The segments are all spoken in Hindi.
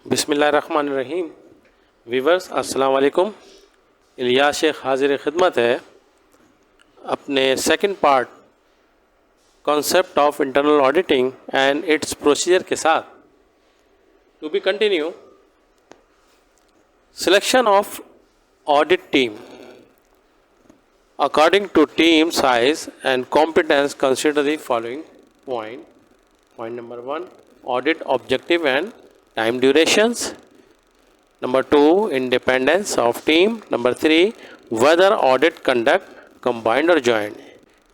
बिस्मिल्लाहिर्रहमानिर्रहीम। वीवर्स अस्सलाम वालेकुम। इलियास शेख हाजिर खिदमत है अपने second part concept of internal auditing and its procedure के साथ। To be continue, selection of audit team according to team size and competence consider the following point. Point number 1, audit objective and time durations. Number 2, independence of team. Number 3, whether audit conduct combined or joint.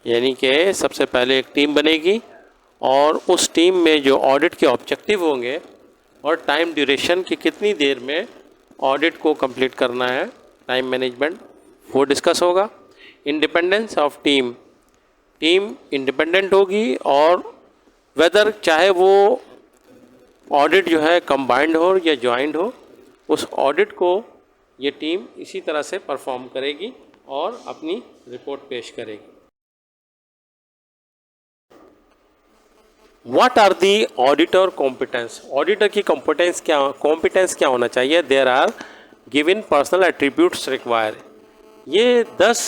यानी कि सबसे पहले एक टीम बनेगी और उस टीम में जो ऑडिट के ऑब्जेक्टिव होंगे और टाइम ड्यूरेशन की कितनी देर में ऑडिट को कंप्लीट करना है, टाइम मैनेजमेंट वो डिस्कस होगा। Independence of team, team independent होगी और वेदर चाहे वो ऑडिट जो है कंबाइंड हो या जॉइंट हो, उस ऑडिट को ये टीम इसी तरह से परफॉर्म करेगी और अपनी रिपोर्ट पेश करेगी। What are the auditor competence? Auditor की कॉम्पिटेंस क्या होना चाहिए? There are given personal attributes require. ये 10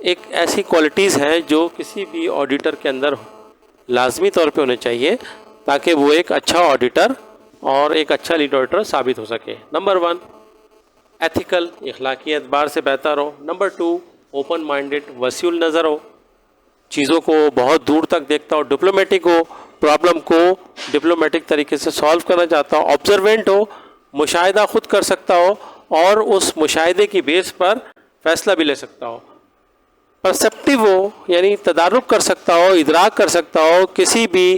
एक ऐसी क्वालिटीज़ हैं जो किसी भी ऑडिटर के अंदर लाजमी तौर पे होने चाहिए ताकि वो एक अच्छा ऑडिटर और एक अच्छा लीड ऑडिटर साबित हो सके। नंबर 1, एथिकल, इखलाकी एतबार से बेहतर हो। नंबर 2, ओपन माइंडेड, वसीउल नज़र हो, चीज़ों को बहुत दूर तक देखता हो, डिप्लोमेटिक हो, प्रॉब्लम को डिप्लोमेटिक तरीके से सॉल्व करना चाहता हो, ऑब्जर्वेंट हो, मुशाहिदा खुद कर सकता हो और उस मुशाहिदे की बेस पर फैसला भी ले सकता हो। परसेप्टिव हो, यानी तदारुक कर सकता हो, इदराक कर सकता हो किसी भी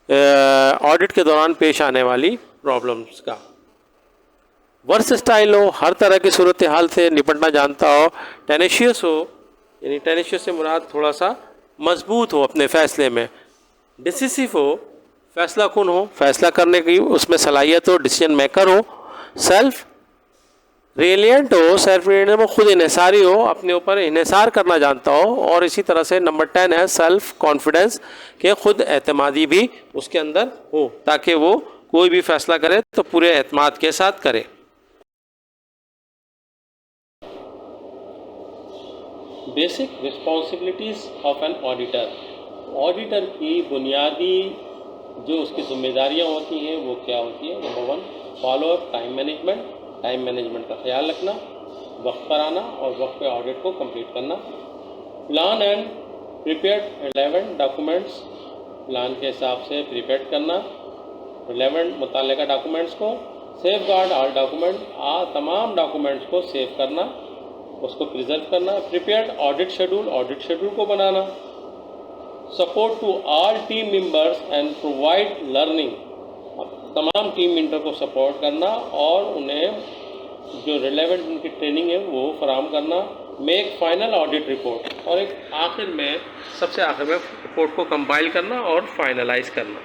ऑडिट के दौरान पेश आने वाली प्रॉब्लम्स का। वर्सटाइल हो, हर तरह की सूरत हाल से निपटना जानता हो। टेनेशियस हो, यानी टेनेशियस से मुराद थोड़ा सा मजबूत हो अपने फ़ैसले में। डिसिसिव हो, फैसला कुन हो, फैसला करने की उसमें सलाहियत हो, डिसीजन मेकर हो। सेल्फ रिलियंट हो, सेल्फ रिलियंट में खुद इन्हिसारी हो, अपने ऊपर इन्हिसार करना जानता हो। और इसी तरह से नंबर 10 है सेल्फ कॉन्फिडेंस, के खुद एतमादी भी उसके अंदर हो ताकि वो कोई भी फैसला करे तो पूरे एतमाद के साथ करे। Basic responsibilities of an auditor, auditor की बुनियादी जो उसकी जिम्मेदारियाँ होती हैं वो क्या होती है? Number 1, follow up time management, time management का ख्याल रखना, वक्त पर आना और वक्त पे ऑडिट को कंप्लीट करना। Plan and prepared relevant documents, plan के हिसाब से प्रिपेयर करना रिलेवेंट मुताल्लिका डॉक्यूमेंट्स को। सेफ गार्ड ऑल डॉक्यूमेंट, तमाम डॉक्यूमेंट्स को सेव करना, उसको प्रिजर्व करना। प्रिपेयर्ड ऑडिट शेड्यूल को बनाना। Support to all team members and provide learning, तमाम टीम मेंबर को सपोर्ट करना और उन्हें जो रिलेवेंट उनकी ट्रेनिंग है वो फराहम करना। मेक फाइनल ऑडिट रिपोर्ट, और एक सबसे आखिर में रिपोर्ट को कंपाइल करना और फाइनलाइज करना।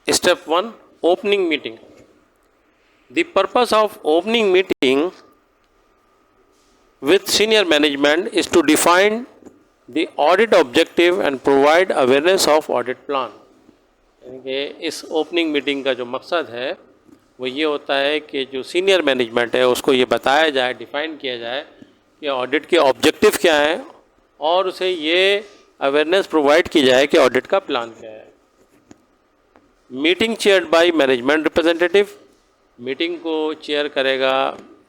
Step 1, opening meeting. The purpose of opening meeting with senior management is to define the audit objective and provide awareness of audit plan. यानी कि इस ओपनिंग मीटिंग का जो मकसद है वो ये होता है कि जो सीनियर मैनेजमेंट है उसको ये बताया जाए, डिफ़ाइन किया जाए कि ऑडिट के ऑब्जेक्टिव क्या हैं और उसे ये अवेयरनेस प्रोवाइड की जाए कि ऑडिट का प्लान क्या है। Meeting chaired by management representative, meeting को चेयर करेगा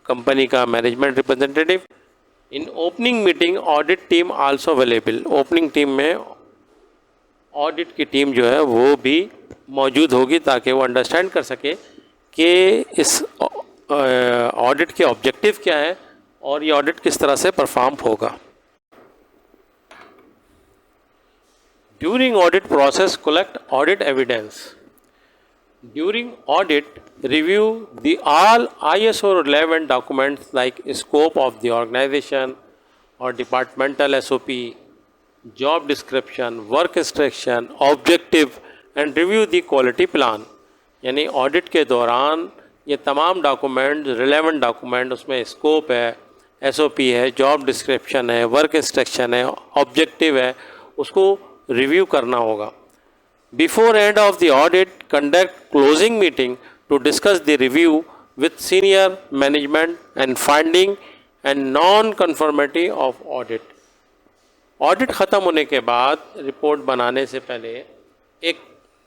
कंपनी का मैनेजमेंट रिप्रेजेंटेटिव। इन opening meeting audit team also available, opening team में ऑडिट की टीम जो है वो भी मौजूद होगी ताकि वो अंडरस्टैंड कर सके कि इस ऑडिट के ऑब्जेक्टिव क्या है और ये ऑडिट किस तरह से परफॉर्म होगा। During audit process collect audit evidence. During audit, review all ISO relevant documents like scope of the organization or departmental SOP, job description, work instruction, objective and review the quality plan. यानी ऑडिट के दौरान ये तमाम डॉक्यूमेंट, रिलेवेंट डॉक्यूमेंट, उसमें स्कोप है, SOP है, जॉब डिस्क्रिप्शन है, वर्क इंस्ट्रक्शन है, ऑब्जेक्टिव है, उसको रिव्यू करना होगा। Before end of the audit conduct closing meeting to discuss the review with senior management and finding and non conformity of audit. Audit ख़त्म होने के बाद रिपोर्ट बनाने से पहले एक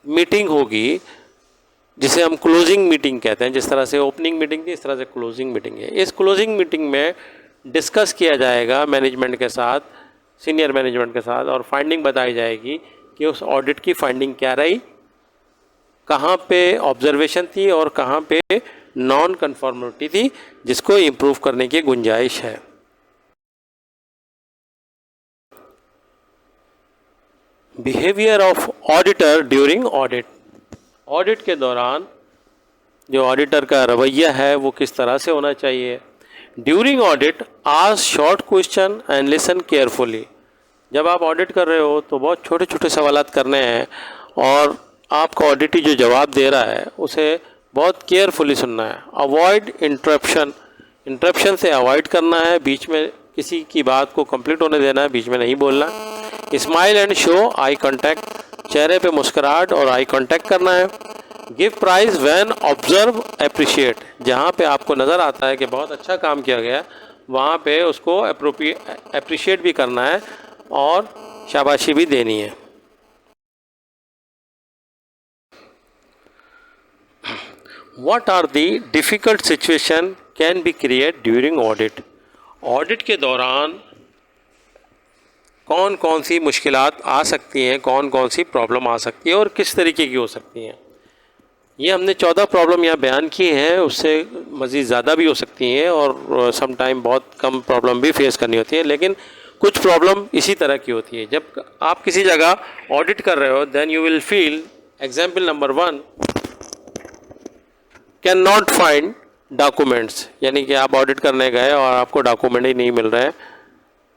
मीटिंग होगी जिसे हम क्लोजिंग मीटिंग कहते हैं। जिस तरह से ओपनिंग मीटिंग थी, इस तरह से क्लोजिंग मीटिंग है। इस क्लोजिंग मीटिंग में डिस्कस किया जाएगा मैनेजमेंट के साथ, सीनियर मैनेजमेंट के साथ, और फाइंडिंग बताई जाएगी कि उस ऑडिट की फाइंडिंग क्या रही, कहाँ पे ऑब्जर्वेशन थी और कहाँ पे नॉन कन्फॉर्मिटी थी, जिसको इम्प्रूव करने की गुंजाइश है। Behaviour of auditor during audit. Audit के दौरान जो ऑडिटर का रवैया है वो किस तरह से होना चाहिए। During audit ask short question and listen carefully. जब आप ऑडिट कर रहे हो तो बहुत छोटे छोटे सवालात करने हैं और आपका ऑडिटी जो जवाब दे रहा है उसे बहुत केयरफुली सुनना है। अवॉइड इंटरप्शन, इंटरप्शन से अवॉइड करना है, बीच में किसी की बात को कंप्लीट होने देना है, बीच में नहीं बोलना। Smile and show eye contact, चेहरे पे मुस्कुराहट और आई कांटेक्ट करना है। Give praise when observe appreciate, जहाँ पे आपको नज़र आता है कि बहुत अच्छा काम किया गया वहाँ पे उसको अप्रिशिएट भी करना है और शाबाशी भी देनी है। What are the difficult situation can be create during audit. Audit के दौरान कौन कौन सी मुश्किलात आ सकती हैं, कौन कौन सी प्रॉब्लम आ सकती है और किस तरीके की हो सकती हैं। ये हमने 14 प्रॉब्लम यहाँ बयान की हैं, उससे मज़ीद ज़्यादा भी हो सकती हैं और सम टाइम बहुत कम प्रॉब्लम भी फेस करनी होती है, लेकिन कुछ प्रॉब्लम इसी तरह की होती है। जब आप किसी जगह ऑडिट कर रहे हो then you will feel, example number 1, can not find documents, यानी कि आप ऑडिट करने गए और आपको डॉक्यूमेंट ही नहीं मिल रहे हैं।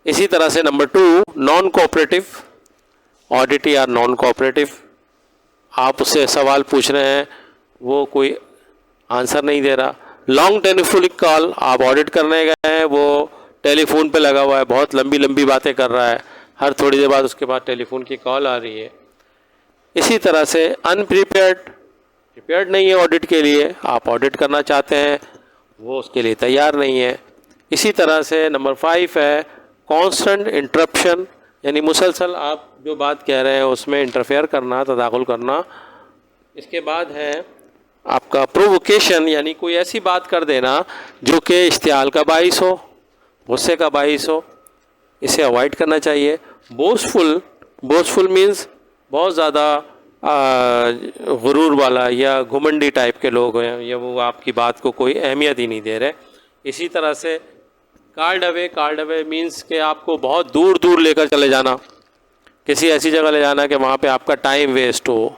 इसी तरह से number 2, non cooperative, auditee or non cooperative, आप उससे सवाल पूछ रहे हैं वो कोई आंसर नहीं दे रहा। लॉन्ग टेलीफोनिक कॉल, आप ऑडिट करने गए हैं, वो टेलीफोन पे लगा हुआ है, बहुत लंबी लंबी बातें कर रहा है, हर थोड़ी देर बाद उसके पास टेलीफोन की कॉल आ रही है। इसी तरह से अनप्रिपेयर्ड, प्रिपेयर्ड नहीं है ऑडिट के लिए, आप ऑडिट करना चाहते हैं वो उसके लिए तैयार नहीं है। इसी तरह से नंबर 5 है कॉन्स्टेंट इंटरप्शन, यानी मुसलसल आप जो बात कह रहे हैं उसमें इंटरफेयर करना, तदाखुल करना। इसके बाद है आपका प्रोवोकेशन, यानी कोई ऐसी बात कर देना जो कि इश्तियाल का बाइस हो, गुस्से का बाइस हो, इसे अवॉइड करना चाहिए। बोस्टफुल, बोस्टफुल मीन्स बहुत ज़्यादा गुरूर वाला या घुमंडी टाइप के लोग हैं, या वो आपकी बात को कोई अहमियत ही नहीं दे रहे। इसी तरह से card away, card away means कि आपको बहुत दूर दूर लेकर चले जाना, किसी ऐसी जगह ले जाना कि वहाँ पे आपका टाइम वेस्ट हो,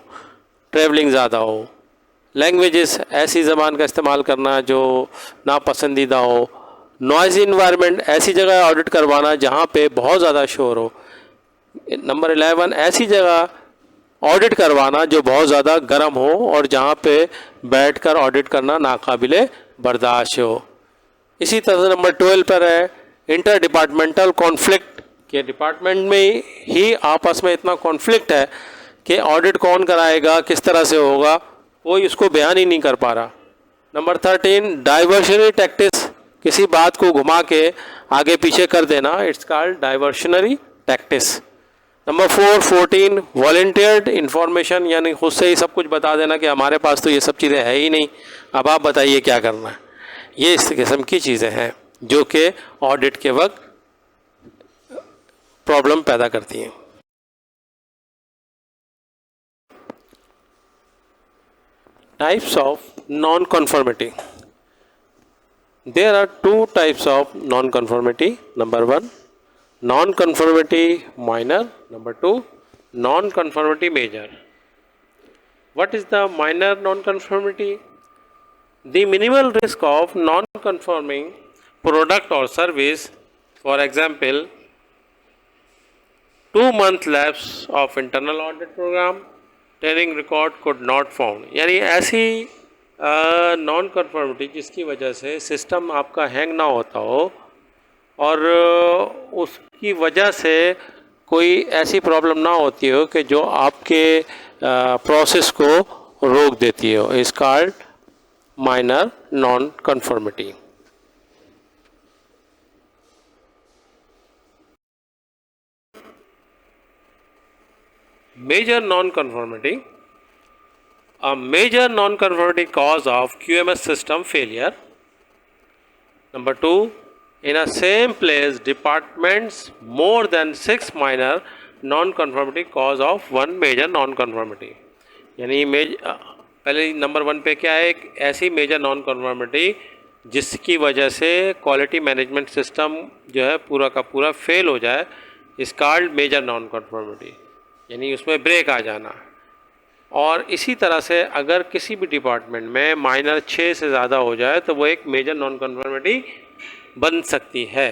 ट्रैवलिंग ज़्यादा हो। लैंग्वेजेस, ऐसी ज़बान का इस्तेमाल करना जो नापसंदीदा हो। नॉइज़ी इन्वायरमेंट, ऐसी जगह ऑडिट करवाना जहाँ पे बहुत ज़्यादा शोर हो। नंबर 11, ऐसी जगह ऑडिट करवाना जो बहुत ज़्यादा गर्म हो और जहाँ पे बैठकर ऑडिट करना नाकाबिले बर्दाश्त हो। इसी तरह से नंबर 12 पर है इंटर डिपार्टमेंटल कॉन्फ्लिक्ट, के डिपार्टमेंट में ही आपस में इतना कॉन्फ्लिक्ट है कि ऑडिट कौन कराएगा, किस तरह से होगा, कोई उसको बयान ही नहीं कर पा रहा। नंबर 13, डाइवर्शनरी टैक्टिक्स, किसी बात को घुमा के आगे पीछे कर देना, it's called diversionary tactics. Number 14, volunteered information, यानी खुद से ही सब कुछ बता देना कि हमारे पास तो ये सब चीज़ें है ही नहीं, अब आप बताइए क्या करना है। ये इस किस्म की चीज़ें हैं जो कि ऑडिट के वक्त प्रॉब्लम पैदा करती हैं। Types of non conformity. There are 2 types of non conformity. Number 1, non conformity minor. Number 2, non conformity major. What is the minor non conformity? The minimal risk of non-conforming product or service, for example, 2-month lapse of internal audit program, training record could not found, यानी ऐसी नॉन कन्फर्मिटी जिसकी वजह से सिस्टम आपका हैंग ना होता हो, और उसकी वजह से कोई ऐसी प्रॉब्लम ना होती हो कि जो आपके प्रोसेस को रोक देती हो, is called minor non conformity. Major non-conformity. A major non-conformity cause of QMS system failure. Number 2, in a same place departments more than 6 minor non-conformity cause of one major non-conformity. यानी पहले नंबर 1 पे क्या है, एक ऐसी मेजर नॉन कन्फॉर्मिटी जिसकी वजह से क्वालिटी मैनेजमेंट सिस्टम जो है पूरा का पूरा फेल हो जाए, इस कॉल्ड मेजर नॉन कन्फॉर्मिटी, यानी उसमें ब्रेक आ जाना। और इसी तरह से अगर किसी भी डिपार्टमेंट में माइनर 6 से ज़्यादा हो जाए तो वो एक मेजर नॉन कन्फॉर्मिटी बन सकती है।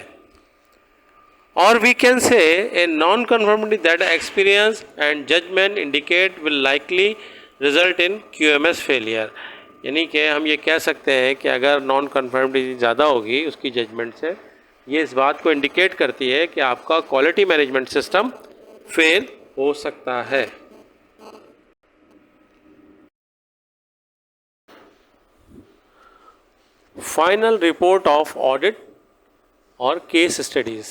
और we can say a non conformity that experience and judgement indicate will likely result in QMS failure, यानी कि हम ये कह सकते हैं कि अगर नॉन कन्फॉर्मिटी ज़्यादा होगी उसकी जजमेंट से, ये इस बात को इंडिकेट करती है कि आपका क्वालिटी मैनेजमेंट सिस्टम फेल हो सकता है। फाइनल रिपोर्ट ऑफ ऑडिट और case studies.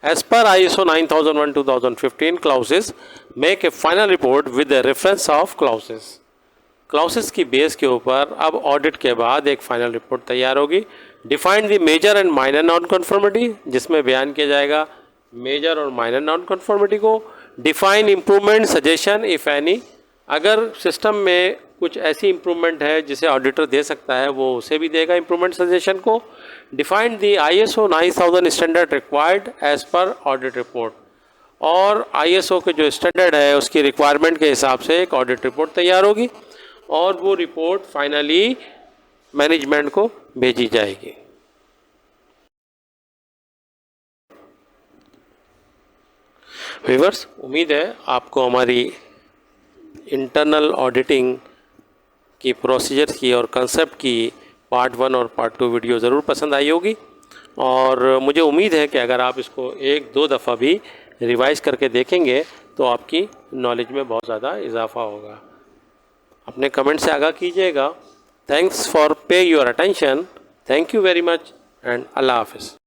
As per ISO 9001:2015 clauses make a final report with the reference of clauses की बेस के ऊपर अब ऑडिट के बाद एक फाइनल रिपोर्ट तैयार होगी। Define the major and minor non conformity, जिसमें बयान किया जाएगा मेजर और माइनर नॉन कन्फॉर्मिटी को। Define improvement suggestion if any, अगर सिस्टम में कुछ ऐसी इम्प्रूवमेंट है जिसे ऑडिटर दे सकता है वो उसे भी देगा इम्प्रूवमेंट सजेशन को। Define the ISO 9000 standard required as per audit report, और ISO के जो स्टैंडर्ड है उसकी रिक्वायरमेंट के हिसाब से एक ऑडिट रिपोर्ट तैयार होगी और वो रिपोर्ट फाइनली मैनेजमेंट को भेजी जाएगी। व्यूअर्स, उम्मीद है आपको हमारी इंटरनल ऑडिटिंग की प्रोसीजर की और कंसेप्ट की पार्ट 1 और पार्ट 2 वीडियो ज़रूर पसंद आई होगी, और मुझे उम्मीद है कि अगर आप इसको 1-2 दफ़ा भी रिवाइज़ करके देखेंगे तो आपकी नॉलेज में बहुत ज़्यादा इजाफा होगा। अपने कमेंट से आगाह कीजिएगा। Thanks for pay your attention. Thank you very much and Allah हाफिज़।